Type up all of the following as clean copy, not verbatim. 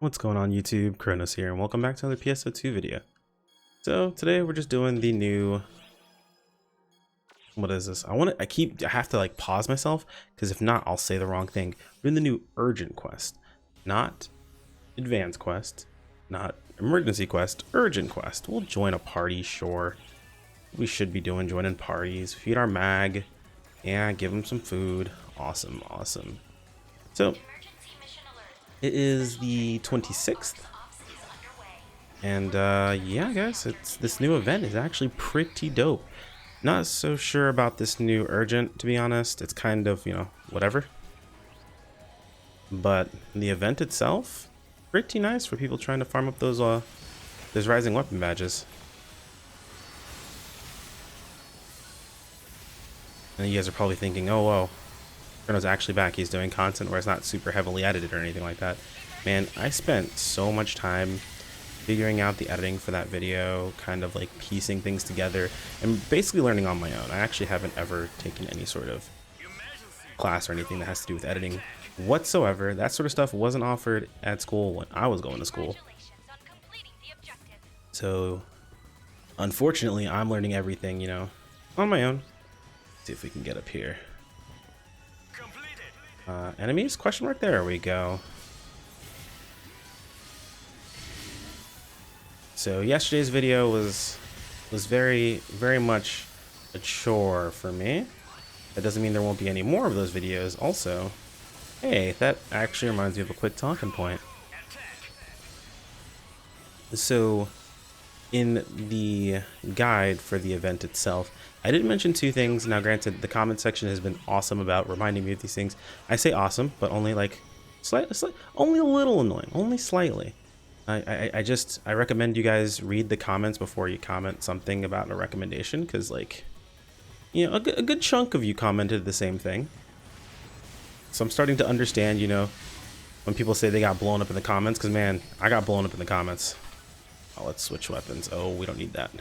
What's going on YouTube? Kronos here and welcome back to another PSO2 video. So today we're just doing the new, what is this? I have to like pause myself because if not I'll say the wrong thing. We're in the new urgent quest, not advanced quest, not emergency quest, urgent quest. We'll join a party, sure. We should be doing joining parties, feed our mag, yeah, give them some food. Awesome. So it is the 26th, and yeah guys, this new event is actually pretty dope. Not so sure about this new urgent, to be honest. It's kind of, you know, whatever, but the event itself pretty nice for people trying to farm up those rising weapon badges. And you guys are probably thinking, oh whoa, Bruno's actually back, he's doing content where it's not super heavily edited or anything like that. Man, I spent so much time figuring out the editing for that video, kind of like piecing things together and basically learning on my own. I actually haven't ever taken any sort of class or anything that has to do with editing whatsoever. That sort of stuff wasn't offered at school when I was going to school. So unfortunately, I'm learning everything, you know, on my own. Let's see if we can get up here. Enemies? Question mark. There we go. So yesterday's video was very much a chore for me. That doesn't mean there won't be any more of those videos. Also, hey, that actually reminds me of a quick talking point. So in the guide for the event itself, I did mention two things. Now granted, the comment section has been awesome about reminding me of these things. I say awesome, but only like only a little annoying, only slightly. I recommend you guys read the comments before you comment something about a recommendation, because like, you know, a good chunk of you commented the same thing. So I'm starting to understand, you know, when people say they got blown up in the comments, because man, I got blown up in the comments. Oh, let's switch weapons. Oh, we don't need that.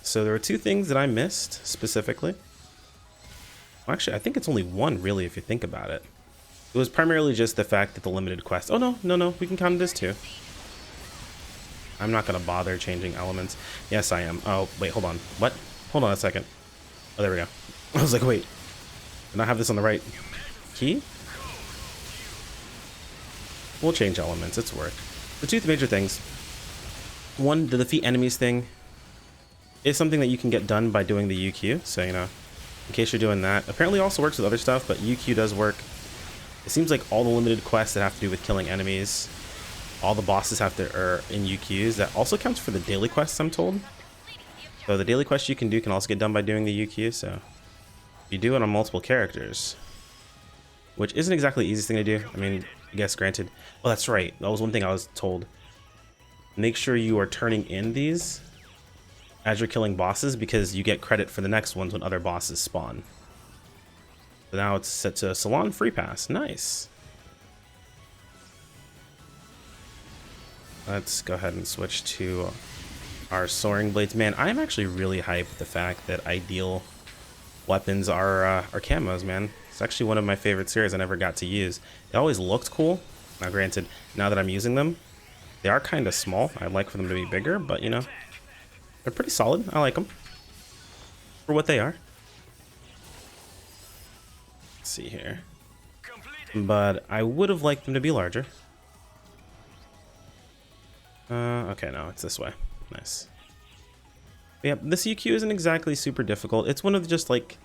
So there were two things that I missed specifically. Well, actually, I think it's only one really if you think about it. It was primarily just the fact that the limited quest. Oh no, we can count this too. I'm not gonna bother changing elements. Yes, I am. Oh wait, hold on. What? Hold on a second. Oh, there we go. I was like, wait, did I have this on the right key? We'll change elements. It's work. The two major things. One, the defeat enemies thing is something that you can get done by doing the UQ. So, you know, in case you're doing that. Apparently also works with other stuff, but UQ does work. It seems like all the limited quests that have to do with killing enemies, all the bosses have to are in UQs. That also counts for the daily quests, I'm told. So the daily quests you can do can also get done by doing the UQ. So you do it on multiple characters, which isn't exactly the easiest thing to do. I mean, I guess granted. Oh, that's right. That was one thing I was told. Make sure you are turning in these as you're killing bosses, because you get credit for the next ones when other bosses spawn. So now it's set to Salon Free Pass. Nice. Let's go ahead and switch to our Soaring Blades. Man, I'm actually really hyped with the fact that ideal weapons are camos, man. It's actually one of my favorite series I never got to use. They always looked cool. Now granted, now that I'm using them, they are kind of small. I'd like for them to be bigger, but you know, they're pretty solid. I like them for what they are. Let's see here. But I would have liked them to be larger. Okay, no, it's this way. Nice. But yeah, this UQ isn't exactly super difficult. It's one of the just like,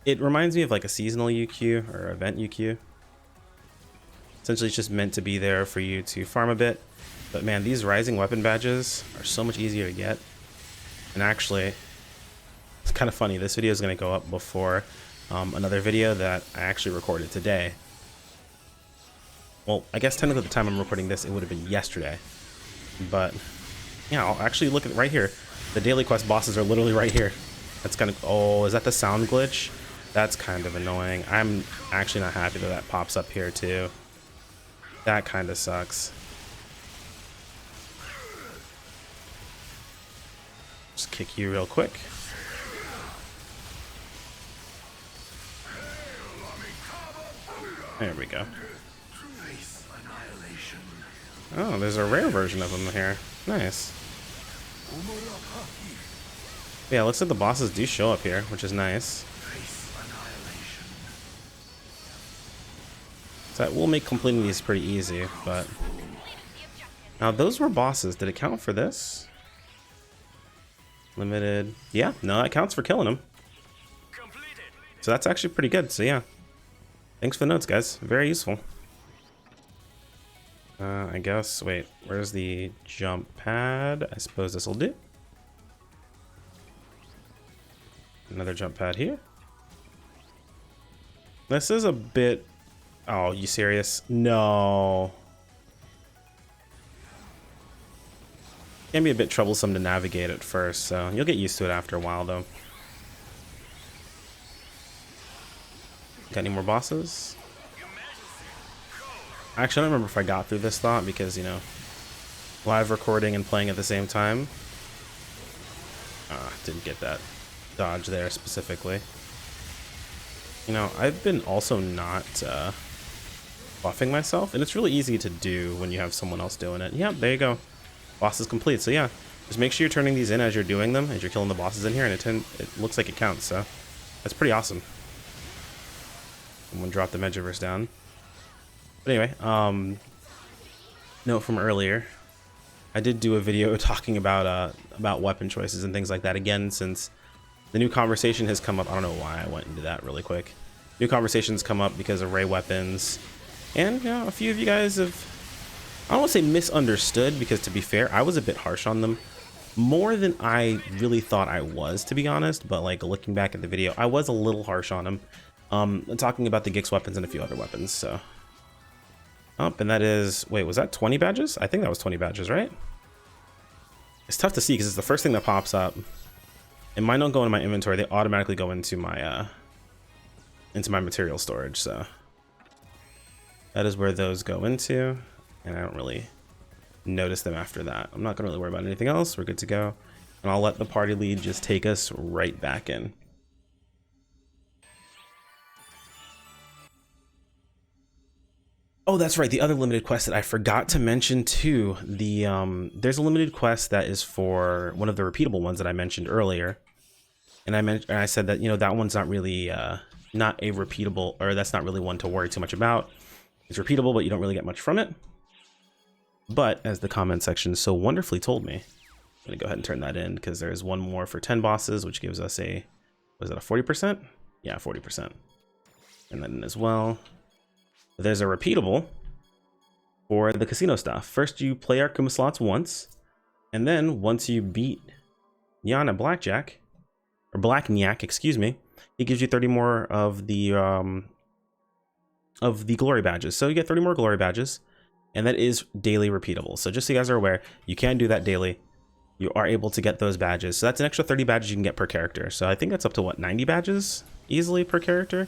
it reminds me of like a seasonal UQ or event UQ. Essentially, it's just meant to be there for you to farm a bit. But man, these rising weapon badges are so much easier to get. And actually, it's kind of funny. This video is going to go up before another video that I actually recorded today. Well, I guess technically at the time I'm recording this, it would have been yesterday. But yeah, I'll actually look at right here. The daily quest bosses are literally right here. That's kind of, oh, is that the sound glitch? That's kind of annoying. I'm actually not happy that that pops up here too. That kind of sucks. Just kick you real quick. There we go. Oh, there's a rare version of them here. Nice. Yeah, it looks like the bosses do show up here, which is nice. So that will make completing these pretty easy, but... Now, those were bosses. Did it count for this? Limited... Yeah, no, that counts for killing them. So that's actually pretty good, so yeah. Thanks for the notes, guys. Very useful. I guess... Wait, where's the jump pad? I suppose this will do. Another jump pad here. This is a bit... Oh, you serious? No. Can be a bit troublesome to navigate at first, so you'll get used to it after a while, though. Got any more bosses? Actually, I don't remember if I got through this thought because, you know, live recording and playing at the same time. Didn't get that dodge there specifically. You know, I've been also not buffing myself, and it's really easy to do when you have someone else doing it. Yep, there you go. Boss is complete. So yeah, just make sure you're turning these in as you're doing them, as you're killing the bosses in here, and it looks like it counts. So that's pretty awesome. Someone dropped the Megaverse down. But anyway, note from earlier, I did do a video talking about weapon choices and things like that again, since the new conversation has come up. I don't know why I went into that really quick. New conversations come up because of ray weapons, and you know, a few of you guys have, I don't want to say misunderstood, because to be fair, I was a bit harsh on them, more than I really thought I was, to be honest. But like looking back at the video, I was a little harsh on them, talking about the Gix weapons and a few other weapons. So up, and that is, wait, was that 20 badges? I think that was 20 badges, right? It's tough to see because it's the first thing that pops up. And mine don't go into my inventory; they automatically go into my material storage. So that is where those go into, and I don't really notice them after that. I'm not gonna really worry about anything else. We're good to go, and I'll let the party lead just take us right back in. Oh, that's right. The other limited quest that I forgot to mention too. There's a limited quest that is for one of the repeatable ones that I mentioned earlier, and I said that, you know, that one's not really not a repeatable, or that's not really one to worry too much about. It's repeatable, but you don't really get much from it. But as the comment section so wonderfully told me, I'm gonna go ahead and turn that in because there's one more for 10 bosses, which gives us a, was it a 40%? Yeah, 40%. And then as well, there's a repeatable for the casino stuff. First, you play Arkuma slots once, and then once you beat Yana Blackjack, or Blacknyak, excuse me, he gives you 30 more of the glory badges. So you get 30 more glory badges, and that is daily repeatable. So just so you guys are aware, you can do that daily. You are able to get those badges. So that's an extra 30 badges you can get per character. So I think that's up to what, 90 badges easily per character.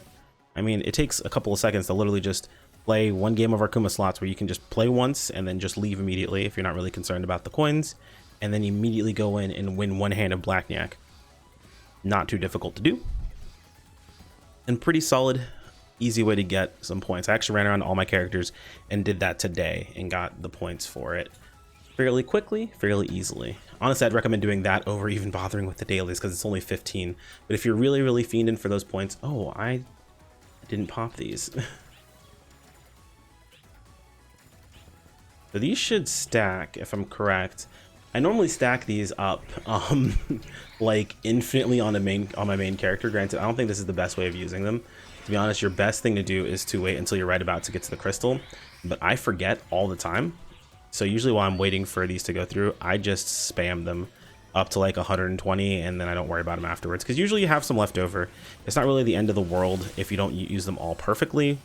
I mean, it takes a couple of seconds to literally just play one game of Arkuma slots where you can just play once and then just leave immediately if you're not really concerned about the coins, and then immediately go in and win one hand of Blacknyak. Not too difficult to do, and pretty solid, easy way to get some points. I actually ran around all my characters and did that today and got the points for it fairly quickly, fairly easily. Honestly, I'd recommend doing that over even bothering with the dailies because it's only 15. But if you're really, really fiending for those points, oh, I didn't pop these. So these should stack, if I'm correct. I normally stack these up like infinitely on my main character. Granted, I don't think this is the best way of using them. To be honest, your best thing to do is to wait until you're right about to get to the crystal. But I forget all the time. So usually while I'm waiting for these to go through, I just spam them up to like 120, and then I don't worry about them afterwards, because usually you have some left over. It's not really the end of the world if you don't use them all perfectly.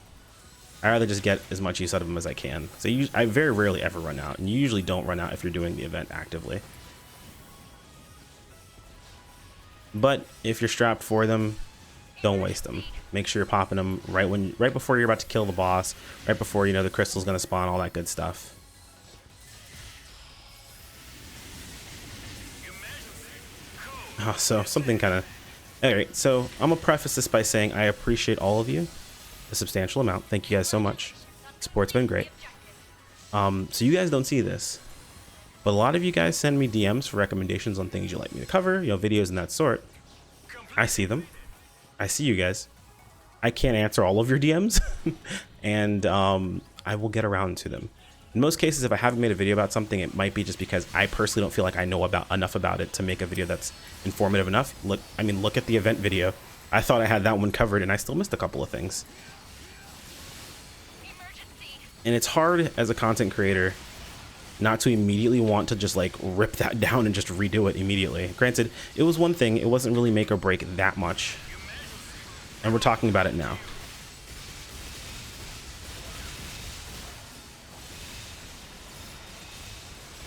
I rather just get as much use out of them as I can. So I very rarely ever run out, and you usually don't run out if you're doing the event actively. But if you're strapped for them, don't waste them. Make sure you're popping them right before you're about to kill the boss, right before, you know, the crystal's gonna spawn, all that good stuff. Oh, so something kind of... Alright, so I'm gonna preface this by saying I appreciate all of you a substantial amount. Thank you guys so much. Support's been great. So you guys don't see this, but a lot of you guys send me DMs for recommendations on things you like me to cover, you know, videos and that sort. I see them. I see you guys. I can't answer all of your DMs, and I will get around to them. In most cases, if I haven't made a video about something, it might be just because I personally don't feel like I know enough about it to make a video that's informative enough. Look at the event video. I thought I had that one covered, and I still missed a couple of things. And it's hard as a content creator not to immediately want to just like rip that down and just redo it immediately. Granted, it was one thing. It wasn't really make or break that much. And we're talking about it now.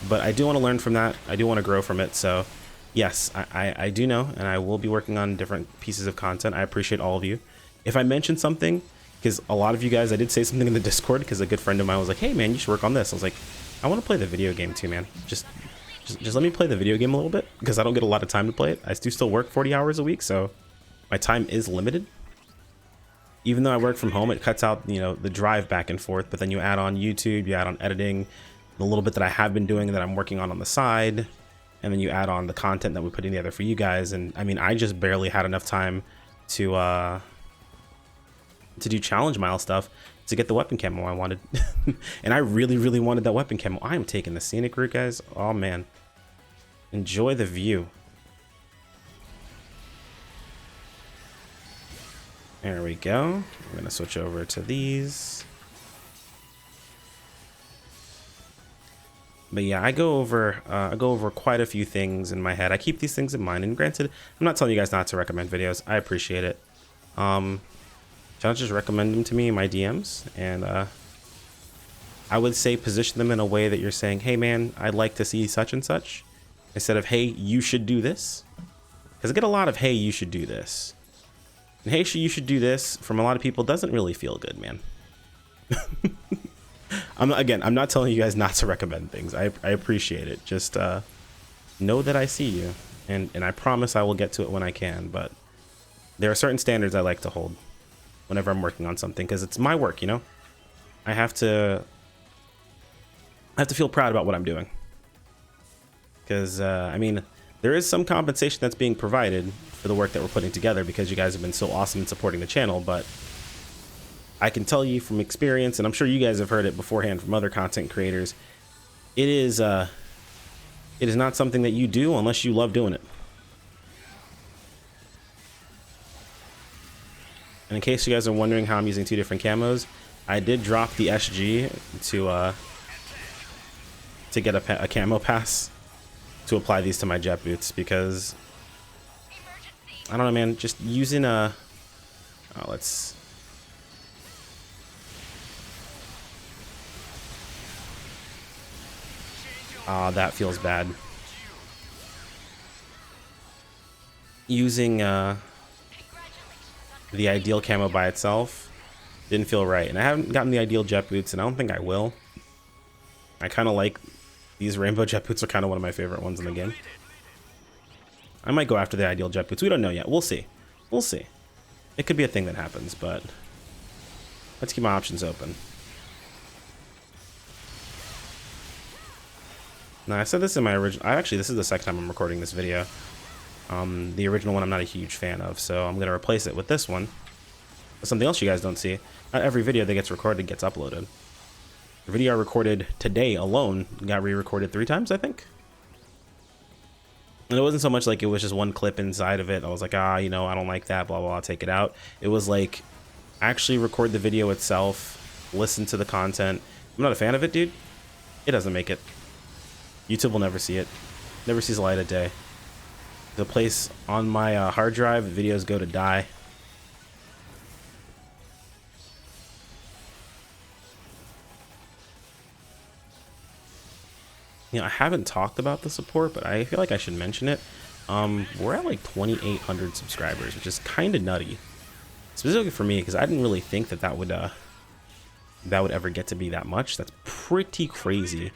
But I do want to learn from that. I do want to grow from it. So yes, I do know, and I will be working on different pieces of content. I appreciate all of you. If I mention something, because a lot of you guys, I did say something in the Discord because a good friend of mine was like, hey man, you should work on this. I was like, I want to play the video game too, man. Just let me play the video game a little bit, because I don't get a lot of time to play it. I do still work 40 hours a week, so my time is limited. Even though I work from home, it cuts out, you know, the drive back and forth, but then you add on YouTube, you add on editing, the little bit that I have been doing that I'm working on the side, and then you add on the content that we're putting together for you guys. And I mean, I just barely had enough time to do challenge mile stuff to get the weapon camo I wanted. And I really, really wanted that weapon camo. I am taking the scenic route, guys. Oh man, enjoy the view. There we go. We're gonna switch over to these. But yeah, I go over quite a few things in my head. I keep these things in mind, and granted, I'm not telling you guys not to recommend videos. I appreciate it. Just recommend them to me in my DMs, and I would say position them in a way that you're saying, hey man, I'd like to see such and such, instead of, hey, you should do this. Because I get a lot of, hey, you should do this. And hey, you should do this from a lot of people doesn't really feel good, man. I'm not telling you guys not to recommend things. I appreciate it. Just know that I see you, and I promise I will get to it when I can. But there are certain standards I like to hold whenever I'm working on something, because it's my work, you know. I have to feel proud about what I'm doing, because I mean, there is some compensation that's being provided for the work that we're putting together, because you guys have been so awesome in supporting the channel. But I can tell you from experience, and I'm sure you guys have heard it beforehand from other content creators, it is not something that you do unless you love doing it. And in case you guys are wondering how I'm using two different camos, I did drop the SG to get a camo pass to apply these to my jet boots, because I don't know, man, just using a that feels bad. Using the ideal camo by itself didn't feel right, and I haven't gotten the ideal jet boots, and I don't think I will. I kind of like these rainbow jet boots. Are kind of one of my favorite ones in the game. I might go after the ideal jet boots. We don't know yet. We'll see. We'll see. It could be a thing that happens, but let's keep my options open. Now, I said this in my original... Actually, this is the second time I'm recording this video. The original one I'm not a huge fan of, so I'm going to replace it with this one. But something else you guys don't see. Not every video that gets recorded gets uploaded. The video I recorded today alone got re-recorded 3 times, I think. And it wasn't so much like it was just one clip inside of it. I was like, you know, I don't like that, blah, blah, I'll take it out. It was like, actually record the video itself, listen to the content. I'm not a fan of it, dude. It doesn't make it. YouTube will never see it. Never sees the light of day. The place on my hard drive, the videos go to die. You know, I haven't talked about the support, but I feel like I should mention it. We're at like 2,800 subscribers, which is kind of nutty. Specifically for me, because I didn't really think that would ever get to be that much. That's pretty crazy. I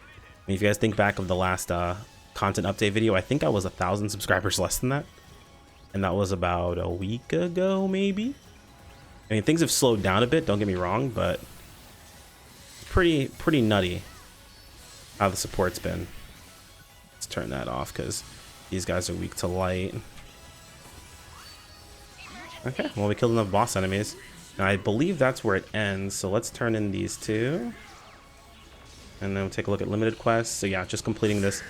mean, if you guys think back of the last content update video, I think I was 1,000 subscribers less than that, and that was about a week ago, maybe. I mean, things have slowed down a bit, don't get me wrong, but pretty nutty how the support's been. Let's turn that off because these guys are weak to light. Okay, well, we killed enough boss enemies. Now, I believe that's where it ends, so let's turn in these two. And then we'll take a look at limited quests. So yeah, just completing this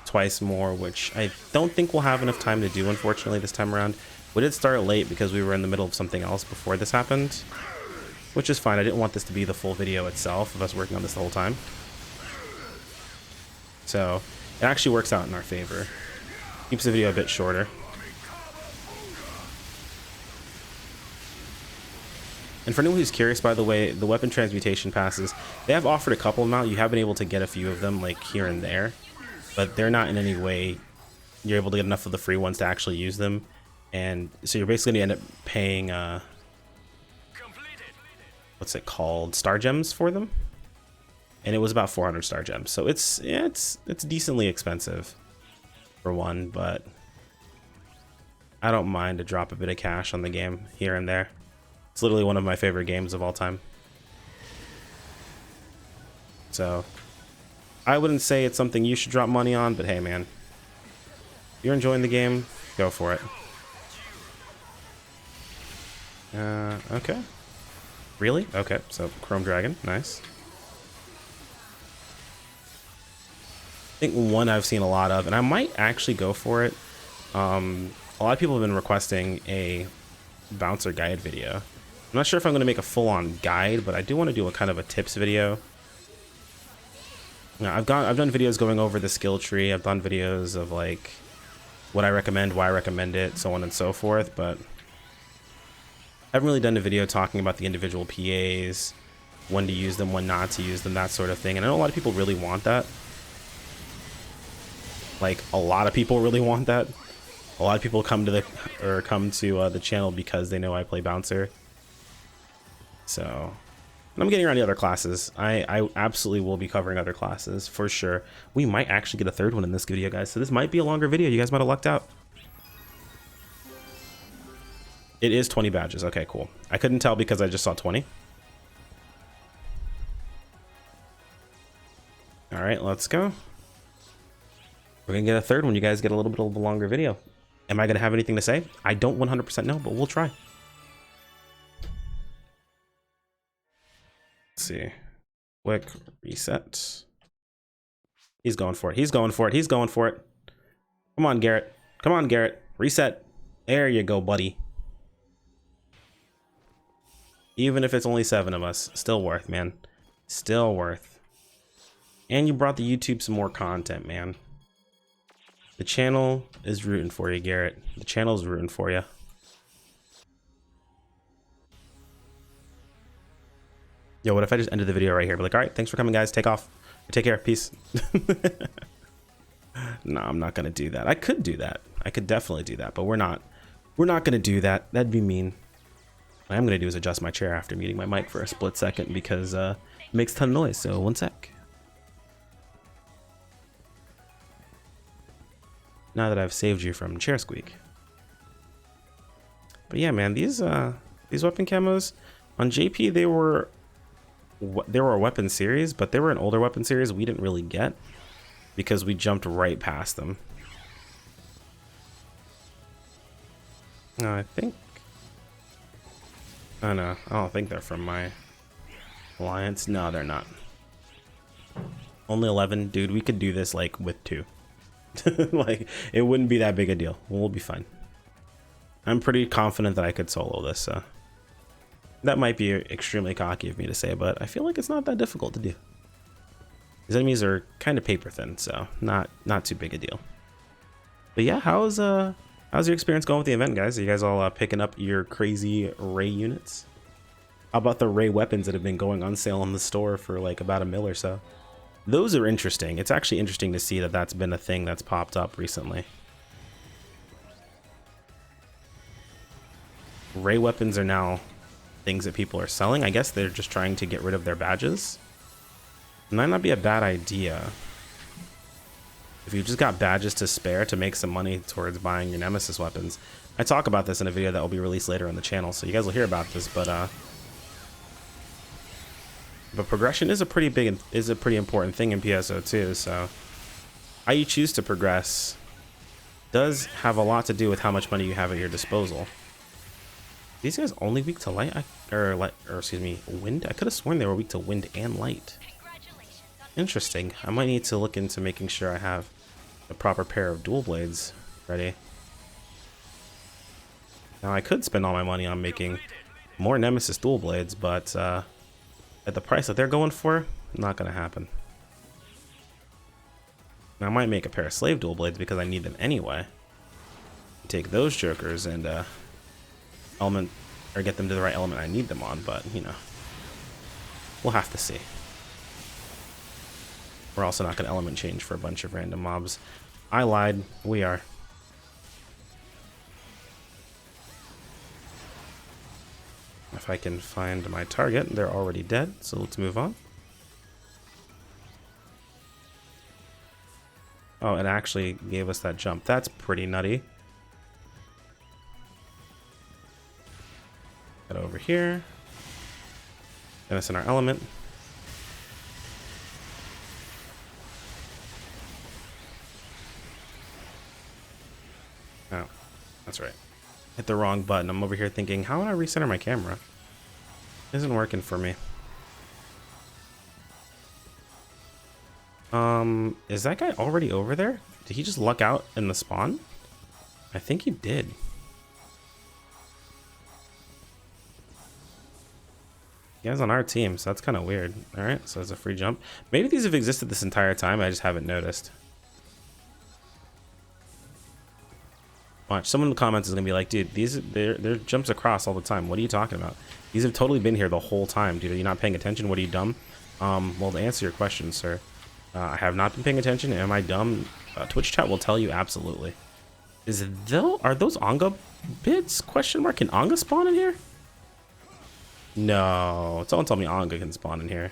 twice more, which I don't think we'll have enough time to do, unfortunately, this time around. We did start late because we were in the middle of something else before this happened, which is fine. I didn't want this to be the full video itself of us working on this the whole time. So it actually works out in our favor. Keeps the video a bit shorter. And for anyone who's curious, by the way, the weapon transmutation passes, they have offered a couple of them out. You have been able to get a few of them, like here and there, but they're not in any way you're able to get enough of the free ones to actually use them. And so you're basically going to end up paying, what's it called, star gems for them. And it was about 400 star gems. So it's decently expensive for one, but I don't mind to drop a bit of cash on the game here and there. It's literally one of my favorite games of all time. So I wouldn't say it's something you should drop money on, but hey man, if you're enjoying the game, go for it. Okay. Really? Okay, so Chrome Dragon, nice. I think one I've seen a lot of, and I might actually go for it. A lot of people have been requesting a bouncer guide video. I'm not sure if I'm going to make a full-on guide, but I do want to do a kind of a tips video. Now, I've done videos going over the skill tree. I've done videos of like what I recommend, why I recommend it, so on and so forth, but I haven't really done a video talking about the individual PAs, when to use them, when not to use them, that sort of thing. And I know a lot of people really want that. Like, a lot of people really want that. A lot of people come to the channel because they know I play bouncer. So, and I'm getting around the other classes. I absolutely will be covering other classes for sure. We might actually get a third one in this video, guys. So this might be a longer video. You guys might have lucked out. It is 20 badges. Okay, cool. I couldn't tell because I just saw 20. All right, let's go. We're gonna get a third one. You guys get a little bit of a longer video. Am I gonna have anything to say? I don't 100% know, but we'll try. Let's see. Quick reset. He's going for it. He's going for it. He's going for it. Come on, Garrett. Come on, Garrett. Reset. There you go, buddy. Even if it's only 7 of us, still worth, man. Still worth. And you brought the YouTube some more content, man. The channel is rooting for you, Garrett. The channel's rooting for you. Yo, what if I just ended the video right here? Be like, all right, thanks for coming, guys. Take off. Take care. Peace. No, I'm not gonna do that. I could do that. I could definitely do that, but we're not. We're not gonna do that. That'd be mean. What I'm gonna do is adjust my chair after muting my mic for a split second because it makes a ton of noise. So 1 sec. Now that I've saved you from chair squeak. But yeah, man, these weapon camos on JP, they were a weapon series, but they were an older weapon series we didn't really get because we jumped right past them. No, I think. Oh no, I don't think they're from my alliance. No, they're not. Only 11, dude. We could do this like with 2. Like, it wouldn't be that big a deal. We'll be fine. I'm pretty confident that I could solo this. That might be extremely cocky of me to say, but I feel like it's not that difficult to do. These enemies are kind of paper thin, so not too big a deal. But yeah, how's your experience going with the event, guys? Are you guys all picking up your crazy Ray units? How about the Ray weapons that have been going on sale in the store for like about $1 mil or so? Those are interesting. It's actually interesting to see that that's been a thing that's popped up recently. Ray weapons are now things that people are selling. I guess they're just trying to get rid of their badges. It might not be a bad idea. If you've just got badges to spare to make some money towards buying your Nemesis weapons. I talk about this in a video that will be released later on the channel, so you guys will hear about this, but But progression is a pretty important thing in PSO2, so how you choose to progress does have a lot to do with how much money you have at your disposal. These guys only weak to light, or excuse me, wind? I could have sworn they were weak to wind and light. Interesting. I might need to look into making sure I have the proper pair of dual blades ready. Now I could spend all my money on making more Nemesis dual blades, but at the price that they're going for, not gonna happen. Now, I might make a pair of slave dual blades because I need them anyway. Take those jokers and element, or get them to the right element I need them on, but you know, we'll have to see. We're also not gonna element change for a bunch of random mobs. I lied. We are. If I can find my target, they're already dead, so let's move on. Oh, it actually gave us that jump. That's pretty nutty. Get over here. Get us in our element. Oh, that's right. Hit the wrong button. I'm over here thinking, how would I recenter my camera? It isn't working for me. Is that guy already over there? Did he just luck out in the spawn? I think he did. He guy's on our team, so that's kind of weird. Alright, so it's a free jump. Maybe these have existed this entire time, I just haven't noticed. Watch, someone in the comments is gonna be like, dude, they're jumps across all the time. What are you talking about? These have totally been here the whole time, dude. Are you not paying attention? What are you, dumb? Well, to answer your question, sir, I have not been paying attention. Am I dumb? Twitch chat will tell you absolutely. Are those Anga bits? Question mark. Can Anga spawn in here? No. Someone told me Anga can spawn in here.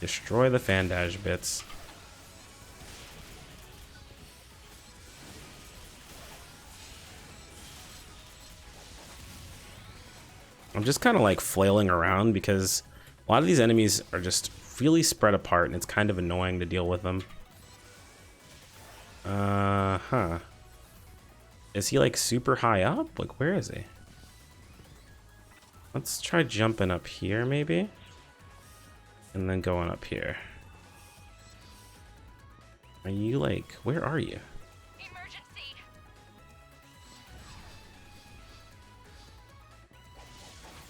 Destroy the Fandash bits. I'm just kind of like flailing around because a lot of these enemies are just really spread apart and it's kind of annoying to deal with them. Is he like super high up? Like, where is he? Let's try jumping up here maybe. And then going up here. Are you like, where are you? Emergency.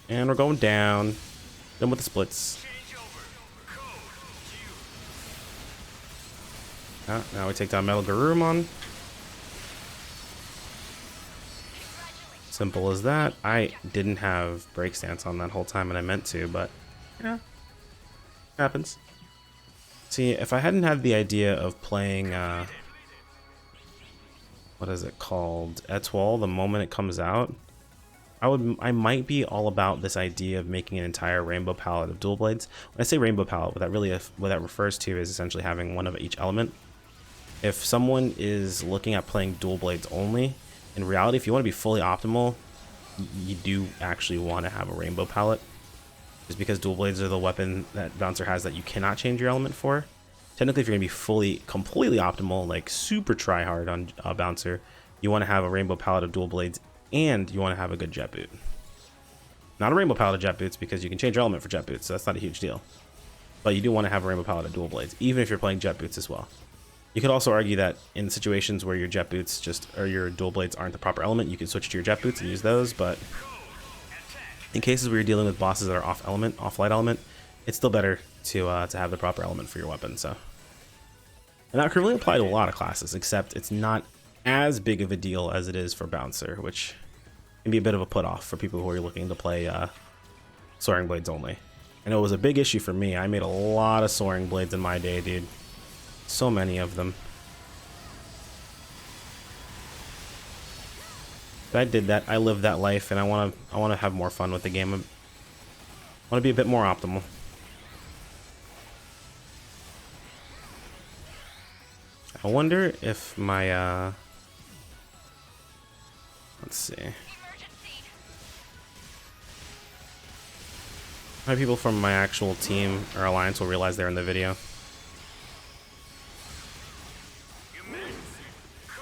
And we're going down. Done with the splits. Now we take down Metal Garurumon. Simple as that. I didn't have break stance on that whole time and I meant to, but yeah, happens. See, if I hadn't had the idea of playing, what is it called? Etoile the moment it comes out, I might be all about this idea of making an entire rainbow palette of dual blades. When I say rainbow palette, what that refers to is essentially having one of each element. If someone is looking at playing dual blades only, in reality, if you want to be fully optimal, you do actually want to have a rainbow palette. Just because dual blades are the weapon that Bouncer has that you cannot change your element for. Technically, if you're going to be completely optimal, like super try hard on Bouncer, you want to have a rainbow palette of dual blades and you want to have a good jet boot. Not a rainbow palette of jet boots because you can change your element for jet boots, so that's not a huge deal. But you do want to have a rainbow palette of dual blades, even if you're playing jet boots as well. You could also argue that in situations where your jet boots or your dual blades aren't the proper element, you can switch to your jet boots and use those, but in cases where you're dealing with bosses that are off light element, it's still better to have the proper element for your weapon, so. And that can really apply to a lot of classes, except it's not as big of a deal as it is for Bouncer, which can be a bit of a put off for people who are looking to play Soaring Blades only. I know it was a big issue for me. I made a lot of Soaring Blades in my day, dude. So many of them. But I did that. I lived that life, and I want to have more fun with the game. I want to be a bit more optimal. I wonder if my let's see. My people from my actual team or alliance will realize they're in the video.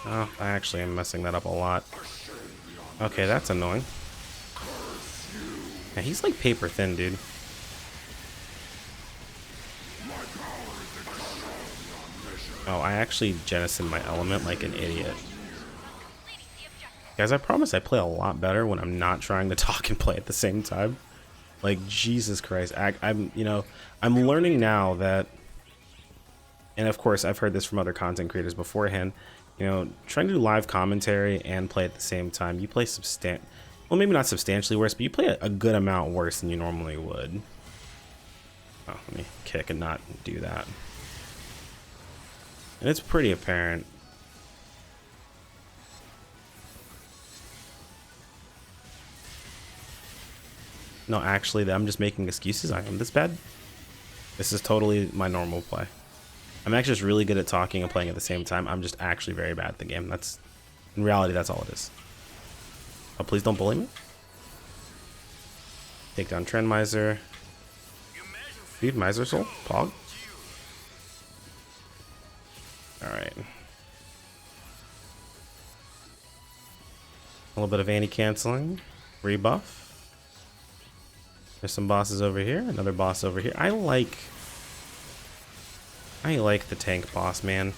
Oh, I actually am messing that up a lot. Okay, that's annoying. Yeah, he's like paper thin, dude. Oh, I actually jettisoned my element like an idiot. Guys, I promise I play a lot better when I'm not trying to talk and play at the same time. Like, Jesus Christ. I'm learning now that, and of course I've heard this from other content creators beforehand, you know, trying to do live commentary and play at the same time, you play well, maybe not substantially worse, but you play a good amount worse than you normally would. Oh, let me kick and not do that. And it's pretty apparent. No, actually, I'm just making excuses. I am this bad. This is totally my normal play. I'm actually just really good at talking and playing at the same time. I'm just actually very bad at the game. That's, in reality, that's all it is. Oh, please don't bully me. Take down Trend Miser. Dude, Miser Soul? Pog? Alright. A little bit of anti-canceling. Rebuff. There's some bosses over here. Another boss over here. I like the tank boss, man.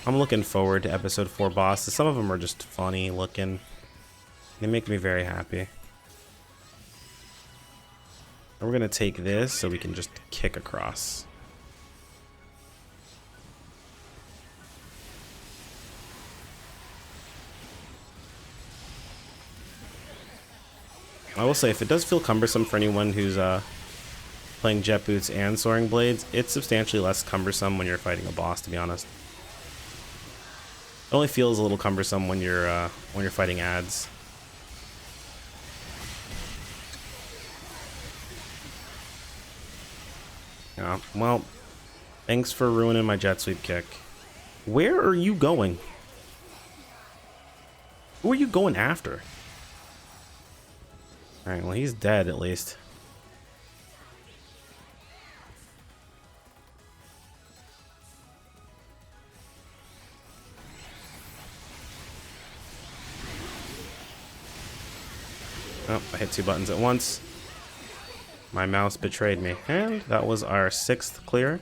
I'm looking forward to episode 4 bosses. Some of them are just funny looking. They make me very happy. And we're gonna take this so we can just kick across. I will say, if it does feel cumbersome for anyone who's playing jet boots and soaring blades, it's substantially less cumbersome when you're fighting a boss, to be honest. It only feels a little cumbersome when you're fighting ads. Yeah, well, thanks for ruining my jet sweep kick. Where are you going? Who are you going after? Alright, well, he's dead at least. Oh, I hit 2 buttons at once. My mouse betrayed me. And that was our 6th clear.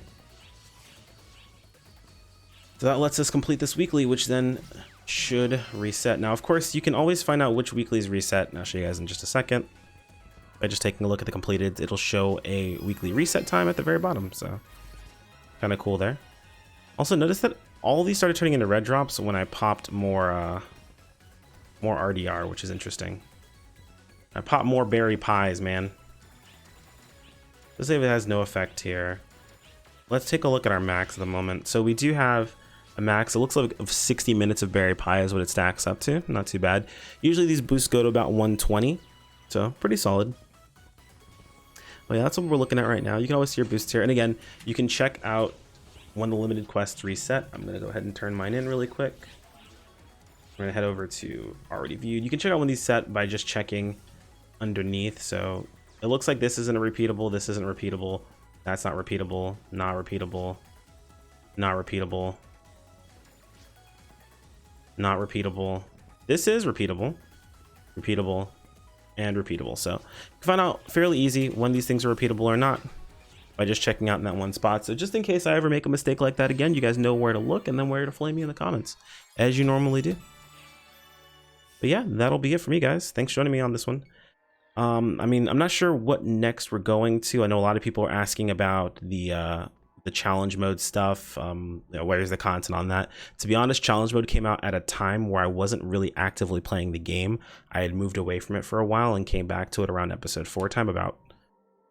So that lets us complete this weekly, which then should reset. Now, of course, you can always find out which weeklies reset, and I'll show you guys in just a second. By just taking a look at the completed, it'll show a weekly reset time at the very bottom, so kind of cool there. Also, notice that all these started turning into red drops when I popped more RDR, which is interesting. I popped more berry pies, man. Let's say it has no effect here. Let's take a look at our max at the moment. So we do have a max, it looks like of 60 minutes of berry pie is what it stacks up to. Not too bad. Usually these boosts go to about 120, so pretty solid. Well, yeah, that's what we're looking at right now. You can always see your boosts here, and again, you can check out when the limited quests reset. I'm gonna go ahead and turn mine in really quick. We're gonna head over to already viewed. You can check out when these set by just checking underneath. So it looks like this isn't a repeatable, this isn't repeatable, that's not repeatable, not repeatable, not repeatable, not repeatable. This is repeatable, repeatable, and repeatable. So you can find out fairly easy when these things are repeatable or not by just checking out in that one spot. So just in case I ever make a mistake like that again, you guys know where to look and then where to flame me in the comments, as you normally do. But yeah, that'll be it for me, guys. Thanks for joining me on this one. I mean, I'm not sure what next we're going to. I know a lot of people are asking about the challenge mode stuff. You know, where's the content on that? To be honest, challenge mode came out at a time where I wasn't really actively playing the game. I had moved away from it for a while and came back to it around episode 4 time.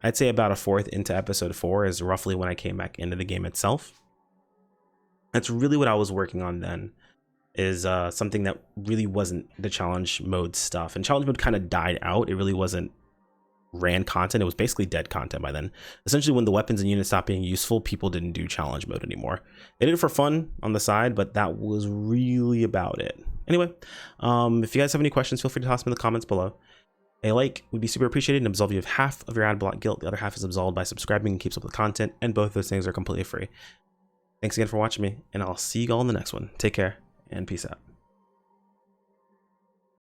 I'd say about a fourth into episode 4 is roughly when I came back into the game itself. That's really what I was working on then, is something that really wasn't the challenge mode stuff. And challenge mode kind of died out. It really wasn't ran content. It was basically dead content by then. Essentially, when the weapons and units stopped being useful, people didn't do challenge mode anymore. They did it for fun on the side, but that was really about it. Anyway, if you guys have any questions, feel free to toss them in the comments below. A like would be super appreciated and absolve you of half of your ad block guilt. The other half is absolved by subscribing and keeps up with the content, and both those things are completely free. Thanks again for watching me, and I'll see you all in the next one. Take care, and peace out.